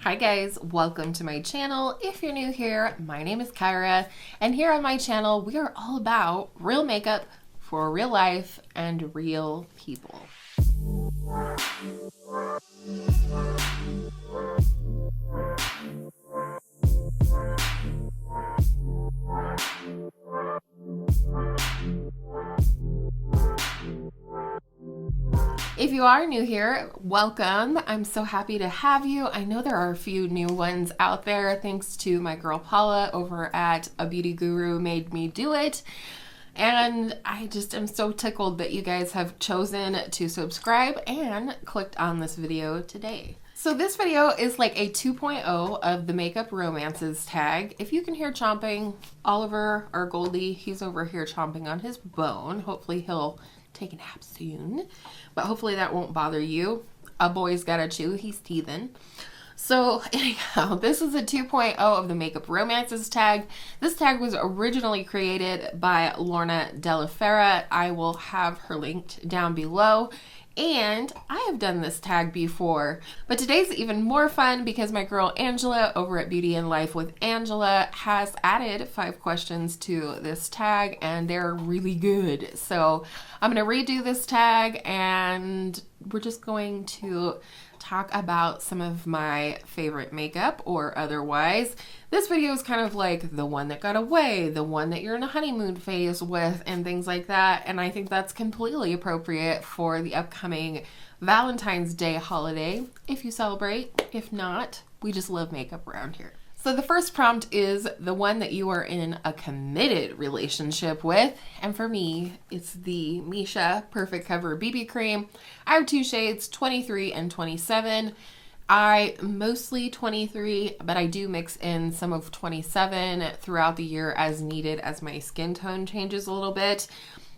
Hi guys, welcome to my channel. If you're new here, my name is Kyra, and here on my channel we are all about real makeup for real life and real people. If you are new here, welcome. I'm so happy to have you. I know there are a few new ones out there thanks to my girl Paula over at A Beauty Guru Made Me Do It. And I just am so tickled that you guys have chosen to subscribe and clicked on this video today. So this video is like a 2.0 of the Makeup Romances tag. If you can hear chomping, Oliver, our Goldie, he's over here chomping on his bone. Hopefully he'll take a nap soon, but hopefully that won't bother you. A boy's gotta chew, he's teething. So anyhow, this is a 2.0 of the Makeup Romances tag. This tag was originally created by Lauren DellaFera. I will have her linked down below. And I have done this tag before, but today's even more fun because my girl Angela over at Beauty and Life with Angela has added 5 questions to this tag and they're really good. So I'm going to redo this tag and we're just going to talk about some of my favorite makeup or otherwise. This video is kind of like the one that got away, the one that you're in a honeymoon phase with, and things like that. And I think that's completely appropriate for the upcoming Valentine's Day holiday, if you celebrate. If not, we just love makeup around here. So the first prompt is the one that you are in a committed relationship with. And for me, it's the Missha Perfect Cover BB Cream. I have 2 shades, 23 and 27. I mostly 23, but I do mix in some of 27 throughout the year as needed as my skin tone changes a little bit.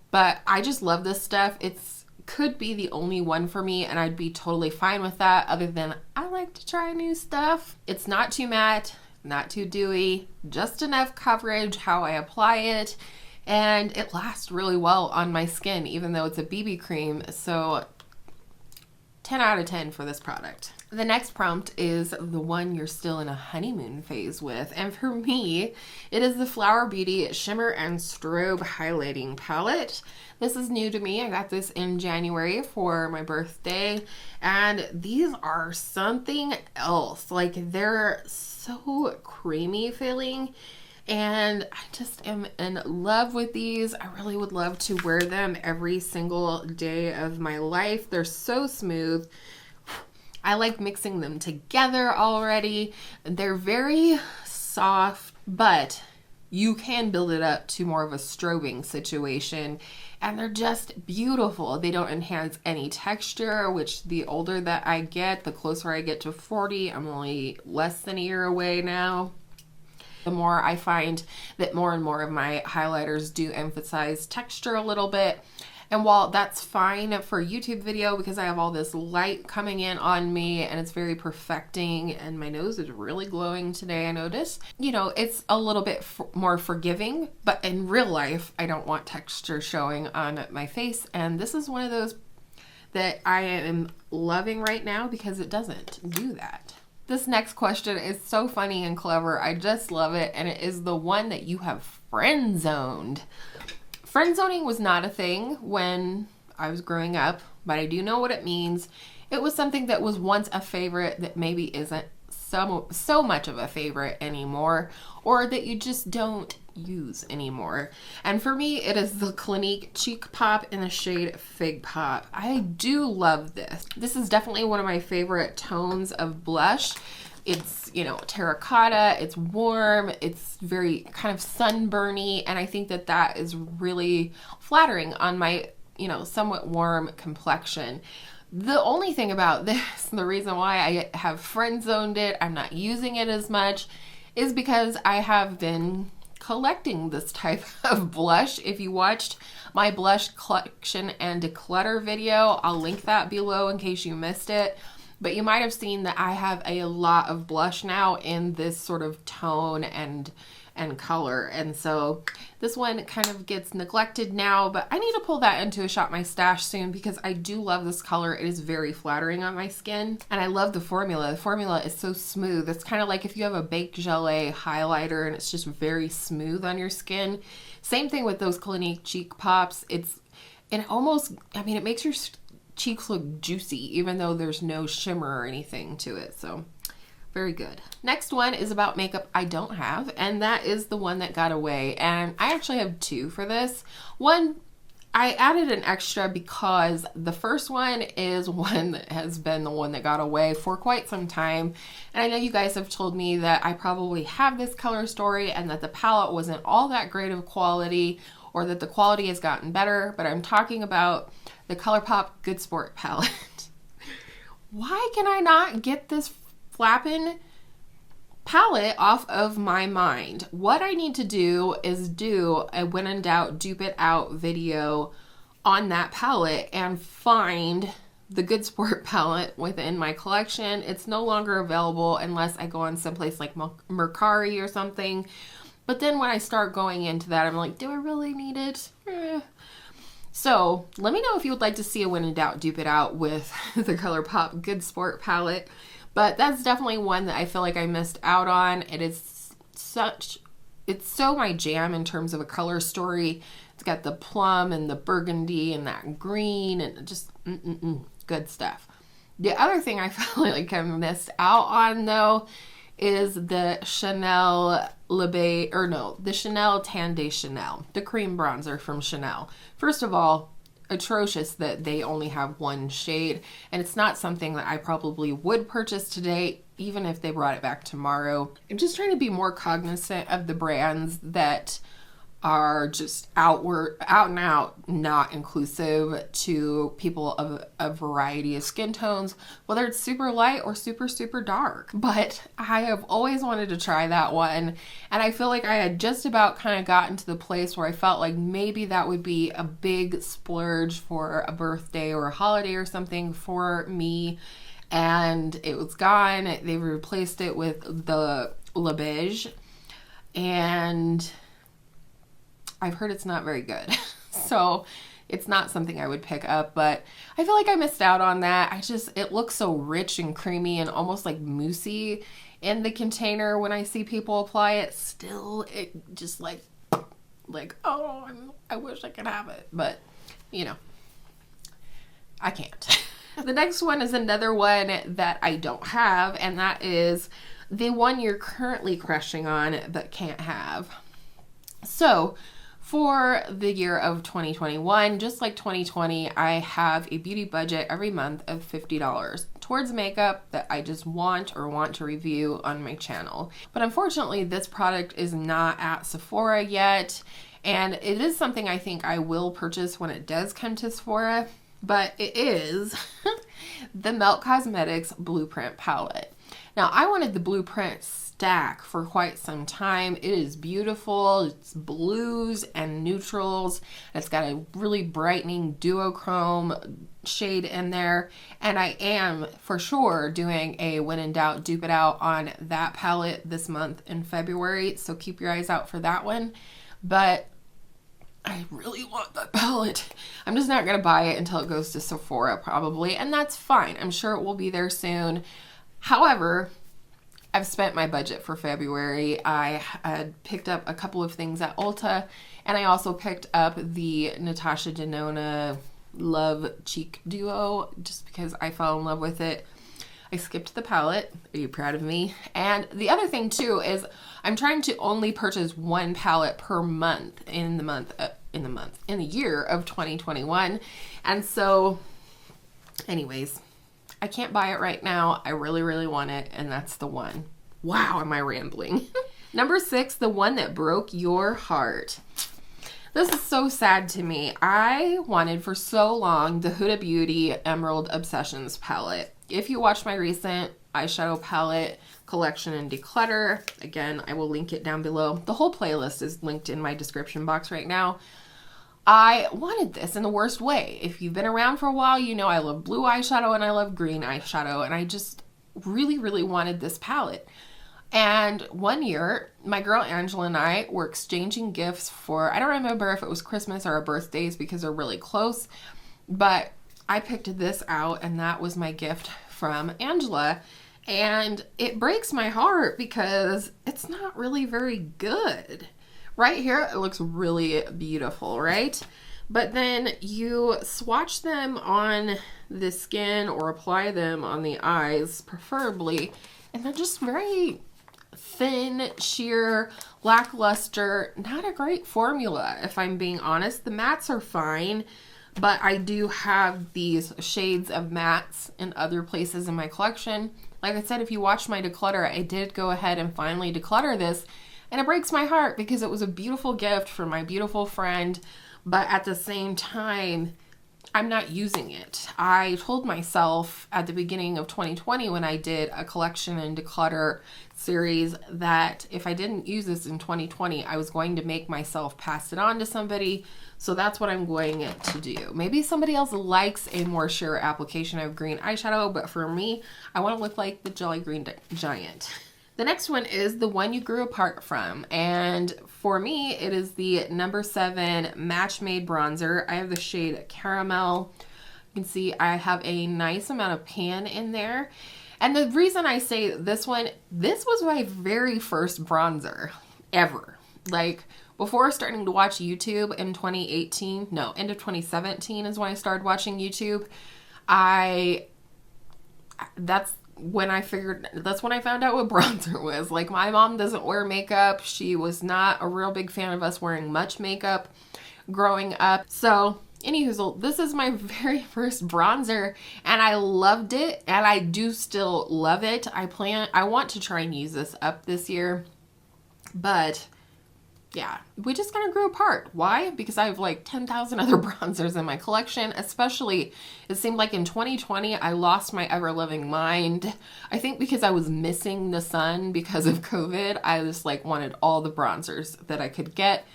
But I just love this stuff. It's could be the only one for me and I'd be totally fine with that, other than I like to try new stuff. It's not too matte, not too dewy, just enough coverage how I apply it, and it lasts really well on my skin even though it's a BB cream. So 10 out of 10 for this product. The next prompt is the one you're still in a honeymoon phase with, and for me it is the Flower Beauty Shimmer and Strobe Highlighting Palette. This is new to me. I got this in January for my birthday, and these are something else. Like, they're so creamy feeling, and I just am in love with these. I really would love to wear them every single day of my life. They're so smooth. I like mixing them together already. They're very soft, but you can build it up to more of a strobing situation, and they're just beautiful. They don't enhance any texture, which the older that I get, the closer I get to 40. I'm only less than a year away now. The more I find that more and more of my highlighters do emphasize texture a little bit. And while that's fine for YouTube video because I have all this light coming in on me and it's very perfecting, and my nose is really glowing today, I noticed. You know, it's a little bit more forgiving, but in real life, I don't want texture showing on my face. And this is one of those that I am loving right now because it doesn't do that. This next question is so funny and clever. I just love it. And it is the one that you have friend zoned. Friend zoning was not a thing when I was growing up, but I do know what it means. It was something that was once a favorite that maybe isn't so much of a favorite anymore, or that you just don't use anymore. And for me, it is the Clinique Cheek Pop in the shade Fig Pop. I do love this. This is definitely one of my favorite tones of blush. It's, you know, terracotta, it's warm, it's very kind of sunburny, and I think that that is really flattering on my, you know, somewhat warm complexion. The only thing about this, the reason why I have friend zoned it, I'm not using it as much, is because I have been collecting this type of blush. If you watched my blush collection and declutter video, I'll link that below in case you missed it. but you might have seen that I have a lot of blush now in this sort of tone and color, and so this one kind of gets neglected now, but I need to pull that into a Shop My Stash soon because I do love this color. It is very flattering on my skin, and I love the formula. The formula is so smooth. It's kind of like if you have a baked gelée highlighter and it's just very smooth on your skin. Same thing with those Clinique cheek pops. It makes your cheeks look juicy even though there's no shimmer or anything to it, so very good. Next one is about makeup I don't have, and that is the one that got away. And I actually have two for this. One, I added an extra because the first one is one that has been the one that got away for quite some time. And I know you guys have told me that I probably have this color story and that the palette wasn't all that great of quality, or that the quality has gotten better, but I'm talking about the ColourPop Good Sport palette. Why can I not get this flapping palette off of my mind? What I need to do is do a when in doubt, dupe it out video on that palette and find the Good Sport palette within my collection. It's no longer available unless I go on someplace like Mercari or something. But then when I start going into that, I'm like, do I really need it? So let me know if you would like to see a when in doubt, dupe it out with the ColourPop Good Sport palette. But that's definitely one that I feel like I missed out on. It's so my jam in terms of a color story. It's got the plum and the burgundy and that green and just good stuff. The other thing I feel like I missed out on though is the Chanel the Chanel Tan de Soliel, the cream bronzer from Chanel. First of all, atrocious that they only have one shade, and it's not something that I probably would purchase today even if they brought it back tomorrow. I'm just trying to be more cognizant of the brands that are just out and out not inclusive to people of a variety of skin tones, whether it's super light or super dark. But I have always wanted to try that one, and I feel like I had just about kind of gotten to the place where I felt like maybe that would be a big splurge for a birthday or a holiday or something for me, and it was gone. They replaced it with the Le Beige, and I've heard it's not very good. So it's not something I would pick up, but I feel like I missed out on that. It looks so rich and creamy and almost like moussey in the container when I see people apply it. Still, it just like, oh, I wish I could have it, but you know, I can't. The next one is another one that I don't have, and that is the one you're currently crushing on but can't have. So for the year of 2021, just like 2020, I have a beauty budget every month of $50 towards makeup that I just want to review on my channel. But unfortunately, this product is not at Sephora yet, and it is something I think I will purchase when it does come to Sephora, but it is the Melt Cosmetics Blueprint palette. Now, I wanted the Blueprint stack for quite some time. It is beautiful. It's blues and neutrals. It's got a really brightening duochrome shade in there, and I am for sure doing a when in doubt, dupe it out on that palette this month in February, so keep your eyes out for that one. But I really want that palette. I'm just not gonna buy it until it goes to Sephora probably, and that's fine. I'm sure it will be there soon. However, I've spent my budget for February. I had picked up a couple of things at Ulta, and I also picked up the Natasha Denona Love Cheek Duo just because I fell in love with it. I skipped the palette. Are you proud of me? And the other thing too is I'm trying to only purchase one palette per month in the year of 2021. And so anyways, I can't buy it right now. I really want it, and that's the one. Wow, am I rambling? Number 6, the one that broke your heart. This is so sad to me. I wanted for so long the Huda Beauty Emerald Obsessions palette. If you watched my recent eyeshadow palette collection and declutter, again, I will link it down below. The whole playlist is linked in my description box right now. I wanted this in the worst way. If you've been around for a while, you know I love blue eyeshadow and I love green eyeshadow, and I just really, really wanted this palette. And one year, my girl Angela and I were exchanging gifts for, I don't remember if it was Christmas or our birthdays because they're really close, but I picked this out and that was my gift from Angela. And it breaks my heart because it's not really very good. Right here, it looks really beautiful, right? But then you swatch them on the skin or apply them on the eyes, preferably, and they're just very thin, sheer, lackluster, not a great formula, if I'm being honest. The mattes are fine, but I do have these shades of mattes in other places in my collection. Like I said, if you watched my declutter, I did go ahead and finally declutter this, and it breaks my heart because it was a beautiful gift for my beautiful friend, but at the same time, I'm not using it. I told myself at the beginning of 2020 when I did a collection and declutter series that if I didn't use this in 2020, I was going to make myself pass it on to somebody. So that's what I'm going to do. Maybe somebody else likes a more sheer application of green eyeshadow, but for me, I want to look like the Jolly Green Giant. The next one is the one you grew apart from, and for me, it is the number 7 Match Made Bronzer. I have the shade Caramel. You can see I have a nice amount of pan in there. And the reason I say this one, this was my very first bronzer ever. Like, before starting to watch YouTube in 2018, no, end of 2017 is when I started watching YouTube. That's when I found out what bronzer was. Like, my mom doesn't wear makeup. She was not a real big fan of us wearing much makeup growing up. So, anywho, this is my very first bronzer and I loved it, and I do still love it. I want to try and use this up this year, but yeah, we just kind of grew apart. Why? Because I have like 10,000 other bronzers in my collection, especially it seemed like in 2020, I lost my ever-loving mind. I think because I was missing the sun because of COVID, I just like wanted all the bronzers that I could get.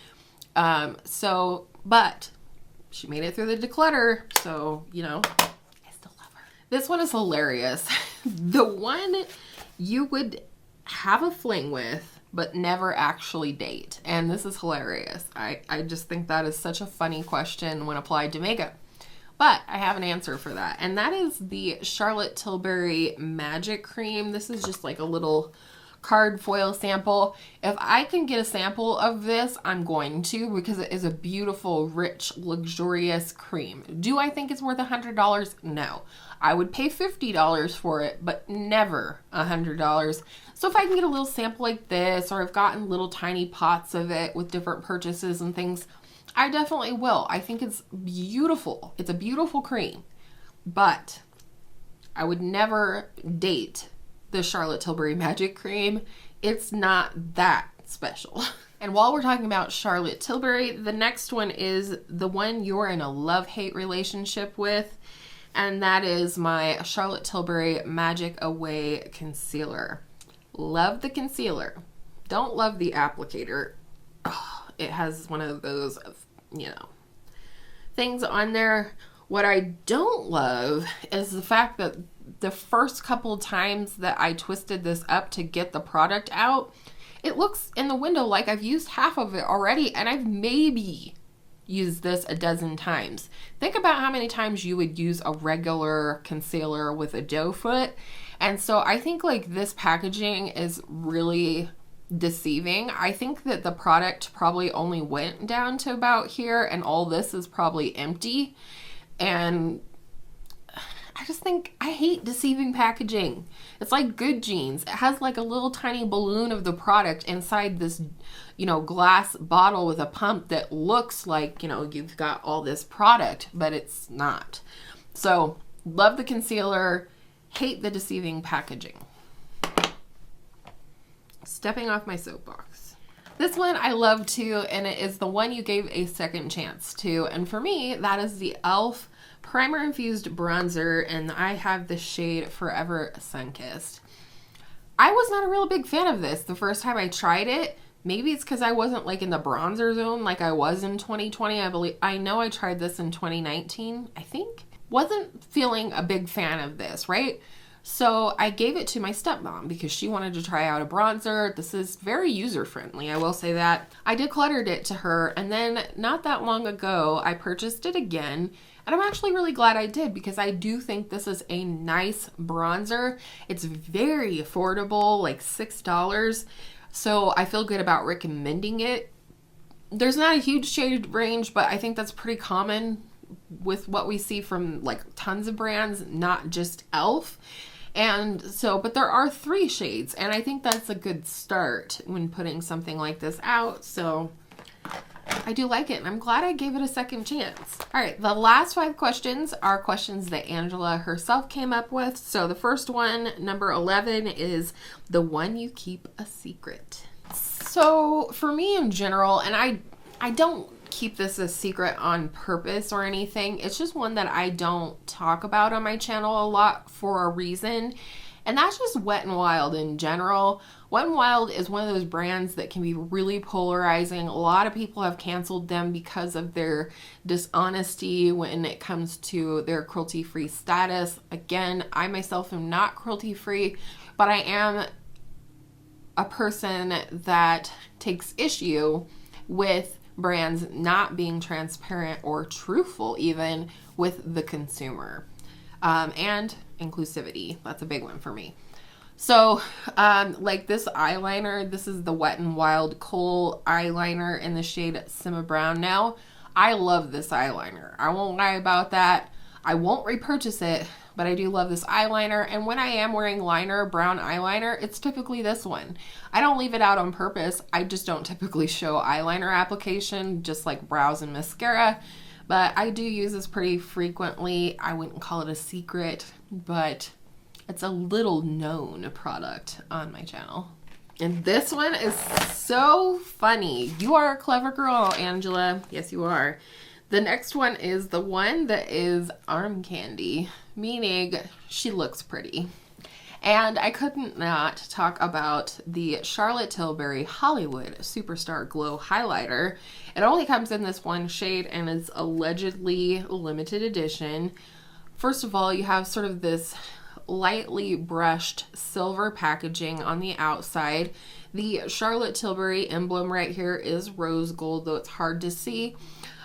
But she made it through the declutter, so, you know, I still love her. This one is hilarious. The one you would have a fling with, but never actually date. And this is hilarious. I just think that is such a funny question when applied to makeup. But I have an answer for that. And that is the Charlotte Tilbury Magic Cream. This is just like a little card foil sample. If I can get a sample of this, I'm going to, because it is a beautiful, rich, luxurious cream. Do I think it's worth $100? No. I would pay $50 for it, but never $100. So if I can get a little sample like this, or I've gotten little tiny pots of it with different purchases and things, I definitely will. I think it's beautiful. It's a beautiful cream, but I would never date the Charlotte Tilbury Magic Cream. It's not that special. And while we're talking about Charlotte Tilbury, the next one is the one you're in a love-hate relationship with, and that is my Charlotte Tilbury Magic Away Concealer. Love the concealer. Don't love the applicator. Oh, it has one of those, you know, things on there. What I don't love is the fact that the first couple times that I twisted this up to get the product out, it looks in the window like I've used half of it already, and I've maybe used this a dozen times. Think about how many times you would use a regular concealer with a doe foot. And so I think like this packaging is really deceiving. I think that the product probably only went down to about here, and all this is probably empty. And I just think I hate deceiving packaging. It's like Good Jeans. It has like a little tiny balloon of the product inside this, you know, glass bottle with a pump that looks like, you know, you've got all this product, but it's not. So, love the concealer, hate the deceiving packaging. Stepping off my soapbox. This one I love too, and it is the one you gave a second chance to. And for me, that is the e.l.f. Primer Infused Bronzer, and I have the shade Forever Sunkissed. I was not a real big fan of this the first time I tried it. Maybe it's because I wasn't like in the bronzer zone like I was in 2020. I know I tried this in 2019, I think. Wasn't feeling a big fan of this, right? So I gave it to my stepmom because she wanted to try out a bronzer. This is very user-friendly, I will say that. I decluttered it to her, and then not that long ago, I purchased it again. And I'm actually really glad I did because I do think this is a nice bronzer. It's very affordable, like $6. So I feel good about recommending it. There's not a huge shade range, but I think that's pretty common with what we see from like tons of brands, not just e.l.f. And so, but there are 3 shades, and I think that's a good start when putting something like this out. So I do like it, and I'm glad I gave it a second chance. All right, the last 5 questions are questions that Angela herself came up with. So the first one, number 11, is the one you keep a secret. So for me in general, and I don't keep this a secret on purpose or anything. It's just one that I don't talk about on my channel a lot for a reason. And that's just Wet n Wild in general. Wet n Wild is one of those brands that can be really polarizing. A lot of people have canceled them because of their dishonesty when it comes to their cruelty-free status. Again, I myself am not cruelty-free, but I am a person that takes issue with brands not being transparent or truthful even with the consumer. And inclusivity, that's a big one for me. So like this eyeliner, this is the Wet n Wild Kohl eyeliner in the shade Simma Brown. Now, I love this eyeliner. I won't lie about that. I won't repurchase it, but I do love this eyeliner. And when I am wearing liner, brown eyeliner, it's typically this one. I don't leave it out on purpose. I just don't typically show eyeliner application, just like brows and mascara. But I do use this pretty frequently. I wouldn't call it a secret, but it's a little known product on my channel. And this one is so funny. You are a clever girl, Angela. Yes, you are. The next one is the one that is arm candy, meaning she looks pretty. And I couldn't not talk about the Charlotte Tilbury Hollywood Superstar Glow Highlighter. It only comes in this one shade and is allegedly limited edition. First of all, you have sort of this lightly brushed silver packaging on the outside. The Charlotte Tilbury emblem right here is rose gold, though it's hard to see.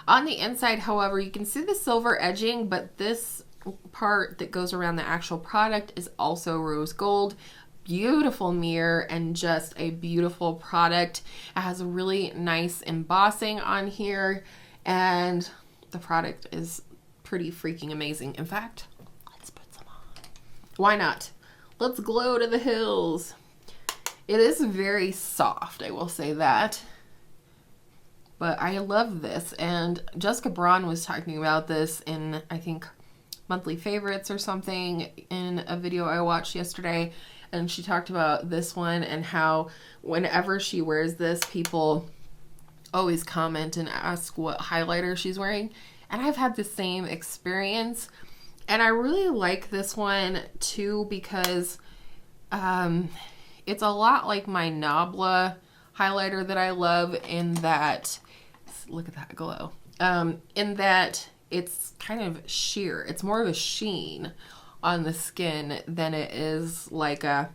On the inside, however, you can see the silver edging, but this part that goes around the actual product is also rose gold. Beautiful mirror and just a beautiful product. It has a really nice embossing on here, and the product is pretty freaking amazing. In fact, let's put some on. Why not? Let's glow to the hills. It is very soft, I will say that. But I love this, and Jessica Braun was talking about this in, I think, Monthly Favorites or something in a video I watched yesterday, and she talked about this one and how whenever she wears this, people always comment and ask what highlighter she's wearing, and I've had the same experience. And I really like this one too because it's a lot like my Nabla highlighter that I love in that, look at that glow, in that it's kind of sheer. It's more of a sheen on the skin than it is like a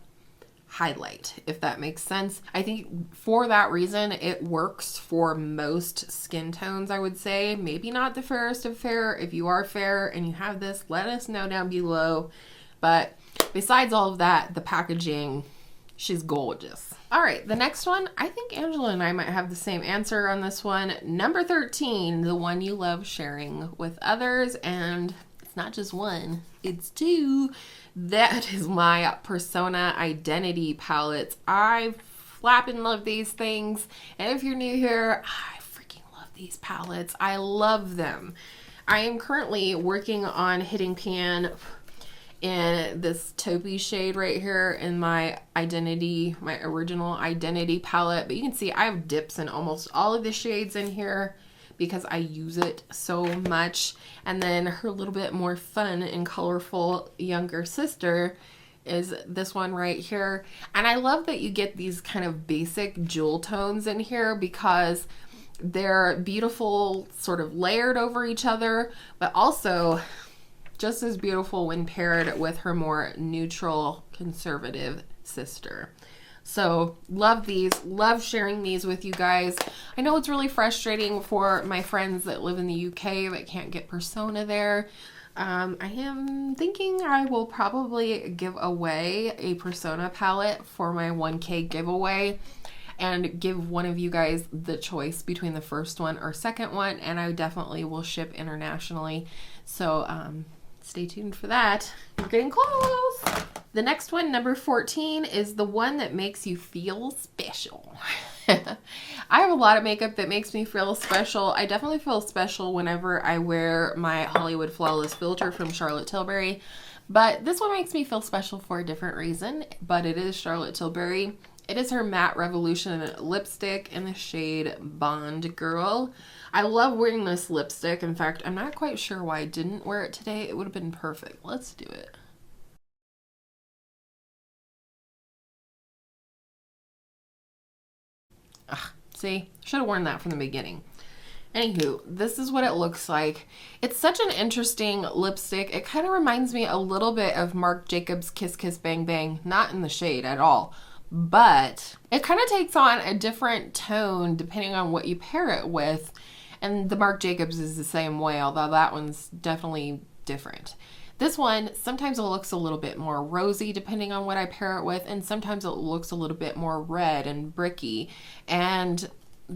highlight, if that makes sense. I think for that reason, it works for most skin tones, I would say. Maybe not the fairest of fair. If you are fair and you have this, let us know down below. But besides all of that, the packaging, she's gorgeous. All right, the next one, I think Angela and I might have the same answer on this one. Number 13, the one you love sharing with others, and it's not just one, it's 2. That is my Persona Identity palettes. I flapping love these things, and if you're new here, I freaking love these palettes. I love them. I am currently working on hitting pan in this taupey shade right here in my Identity, my original Identity palette. But you can see I have dips in almost all of the shades in here because I use it so much. And then her little bit more fun and colorful younger sister is this one right here. And I love that you get these kind of basic jewel tones in here because they're beautiful, sort of layered over each other, but also just as beautiful when paired with her more neutral, conservative sister. So love these, love sharing these with you guys. I know it's really frustrating for my friends that live in the UK that can't get Persona there. I am thinking I will probably give away a Persona palette for my 1K giveaway and give one of you guys the choice between the first one or second one, and I definitely will ship internationally. So stay tuned for that. We're getting close. The next one, number 14, is the one that makes you feel special. I have a lot of makeup that makes me feel special. I definitely feel special whenever I wear my Hollywood Flawless filter from Charlotte Tilbury, but this one makes me feel special for a different reason, but it is Charlotte Tilbury. It is her Matte Revolution lipstick in the shade Bond Girl. I love wearing this lipstick. In fact, I'm not quite sure why I didn't wear it today. It would have been perfect. Let's do it. Ugh, see, should have worn that from the beginning. Anywho, this is what it looks like. It's such an interesting lipstick. It kind of reminds me a little bit of Marc Jacobs Kiss Kiss Bang Bang, not in the shade at all, but it kind of takes on a different tone depending on what you pair it with. And the Marc Jacobs is the same way, although that one's definitely different. This one, sometimes it looks a little bit more rosy depending on what I pair it with, and sometimes it looks a little bit more red and bricky. And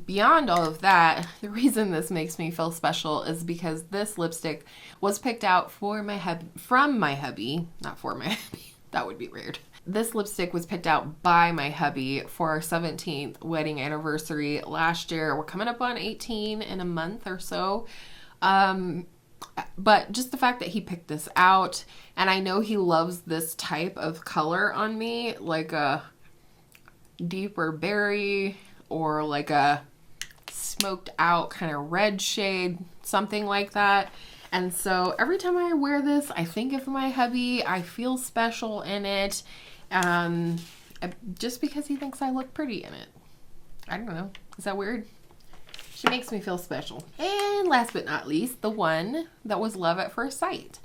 beyond all of that, the reason this makes me feel special is because this lipstick was picked out for my from my hubby, not for my hubby. That would be weird. This lipstick was picked out by my hubby for our 17th wedding anniversary last year. We're coming up on 18 in a month or so. But just the fact that he picked this out, and I know he loves this type of color on me, like a deeper berry or like a smoked out kind of red shade, something like that. And so every time I wear this, I think of my hubby. I feel special in it, just because he thinks I look pretty in it. I don't know. Is that weird? She makes me feel special. And last but not least, the one that was love at first sight.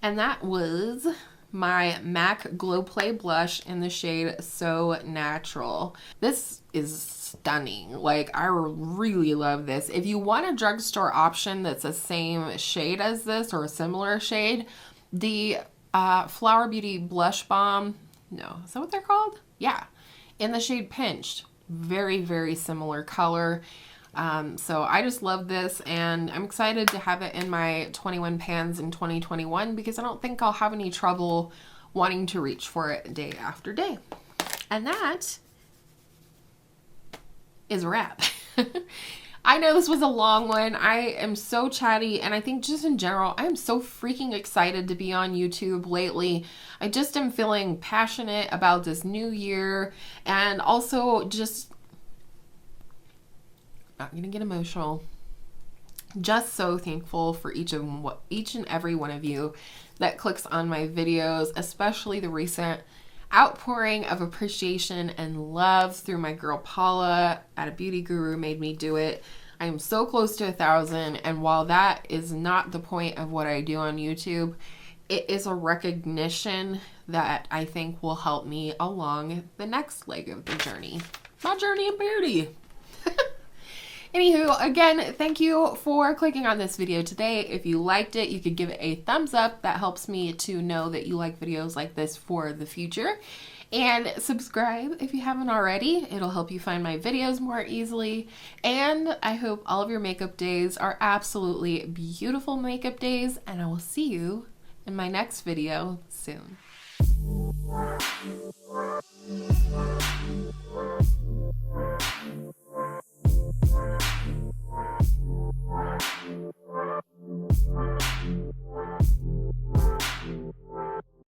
And that was my MAC Glow Play blush in the shade So Natural. This is stunning. Like, I really love this. If you want a drugstore option that's the same shade as this or a similar shade, the Flower Beauty Blush Balm, no, is that what they're called? Yeah, in the shade Pinched. Very, very similar color. So I just love this, and I'm excited to have it in my 21 pans in 2021 because I don't think I'll have any trouble wanting to reach for it day after day. And that is a wrap. I know this was a long one. I am so chatty, and I think just in general, I am so freaking excited to be on YouTube lately. I just am feeling passionate about this new year, and also just not gonna get emotional. Just so thankful for each and every one of you that clicks on my videos, especially the recent outpouring of appreciation and love through my girl Paula at A Beauty Guru Made Me Do It. I am so close to 1,000, and while that is not the point of what I do on YouTube, it is a recognition that I think will help me along the next leg of the journey. My journey in beauty. Anywho, again, thank you for clicking on this video today. If you liked it, you could give it a thumbs up. That helps me to know that you like videos like this for the future. And subscribe if you haven't already. It'll help you find my videos more easily. And I hope all of your makeup days are absolutely beautiful makeup days. And I will see you in my next video soon.